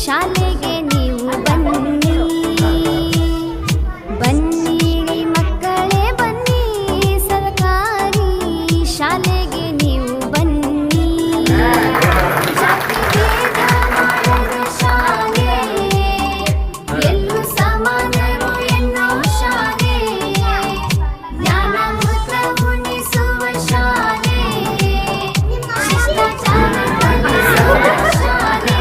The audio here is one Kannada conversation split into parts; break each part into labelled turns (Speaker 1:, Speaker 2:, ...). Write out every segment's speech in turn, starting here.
Speaker 1: ಶಾಲೆಗೆ ನೀವು ಬನ್ನಿ ಬನ್ನಿರಿ ಮಕ್ಕಳೇ ಬನ್ನಿ ಸರ್ಕಾರಿ ಶಾಲೆಗೆ ನೀವು ಬನ್ನಿ ಶಾಲೆ ಎಲ್ಲೂ ಸಮಾನರು ಎನ್ನೋ ಶಾಲೆ ಜ್ಞಾನ ಮುದ್ರ ಉಣಿಸುವ ಶಾಲೆ ಶಿಷ್ಟಾಚಾರ ಕಲಿಸುವ ಶಾಲೆ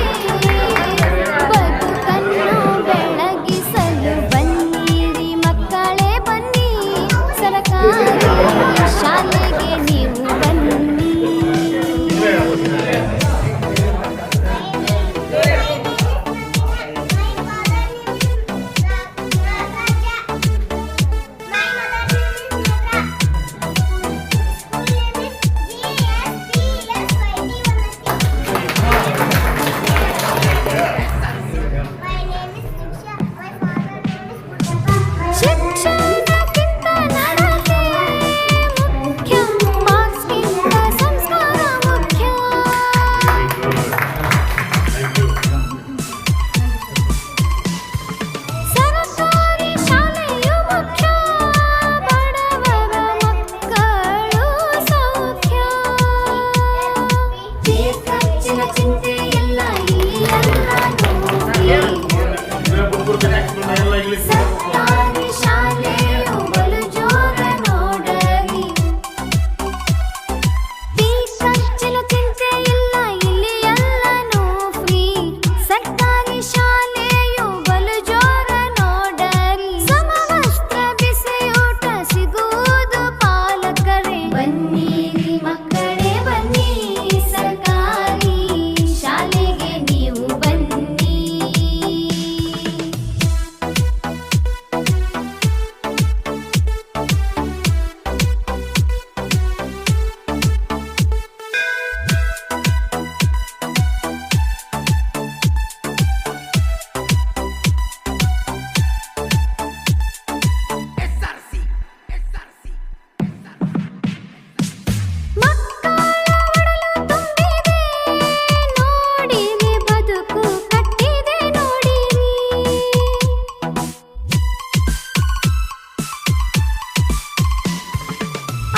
Speaker 1: ಬದುಕನ್ನು ಬೆಳಗಿಸಲು ಬನ್ನಿರಿ ಮಕ್ಕಳೇ ಬನ್ನಿ ಸರ್ಕಾರಿ ಶಾಲೆಗೆ ನೀವು ಬನ್ನಿ ಶಿಕ್ಷಣಕ್ಕಿಂತ ನಡತೆ ಮುಖ್ಯ ಮಾರ್ಕ್ಸ್ಗಿಂತ ಸಂಸ್ಕಾರ ಮುಖ್ಯ ಸರ್ಕಾರಿ ಶಾಲೆಯು ಮುಖ್ಯ ಬಡವರ ಮಕ್ಕಳು ಸೌಖ್ಯ ಖರ್ಚಿನ ಚಿಂತೆ ಎಲ್ಲ ಸರ್ಕಾರಿ ಶಾಲೆಯು ಬಲು ಜೋರ ನೋಡರಿ ಖರ್ಚಿನ ಚಿಂತೆ ಇಲ್ಲ ಇಲ್ಲಿ ಎಲ್ಲನೂ ಫ್ರೀ ಸರ್ಕಾರಿ ಶಾಲೆಯು ಬಲು ಜೋರ ನೋಡರಿ ಸಮವಸ್ತ್ರ ಬಿಸಿಯೂಟ ಸಿಗುವುದು ಪಾಲಕರೇ ಬನ್ನಿರಿ ಮಕ್ಕಳೇ ಬನ್ನಿ ಸರ್ಕಾರಿ ಶಾಲೆಗೆ ನೀವು ಬನ್ನಿ ಮಕ್ಕಳ ಒಡಲು ತುಂಬಿದೆ ನೋಡಿರಿ ಬದುಕು ಕಟ್ಟಿದೆ ನೋಡಿರಿ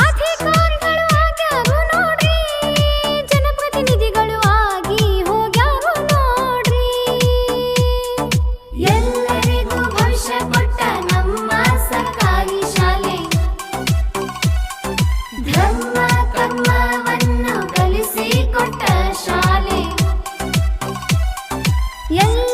Speaker 1: ಅಧಿಕಾರಿಗಳು ಆಗ್ಯಾರು ನೋಡ್ರಿ ಜನಪ್ರತಿನಿಧಿಗಳು ಆಗಿ ಹೋಗ್ಯಾರು ನೋಡ್ರಿ ಎಲ್ಲರಿಗೂ ಭವಿಷ್ಯ ಕೊಟ್ಟ ನಮ್ಮ ಸರ್ಕಾರಿ ಶಾಲೆ ಧರ್ಮ ಕರ್ಮವನ್ನು ಕಲಿಸಿಕೊಟ್ಟ ಶಾಲೆ ಎಲ್ಲ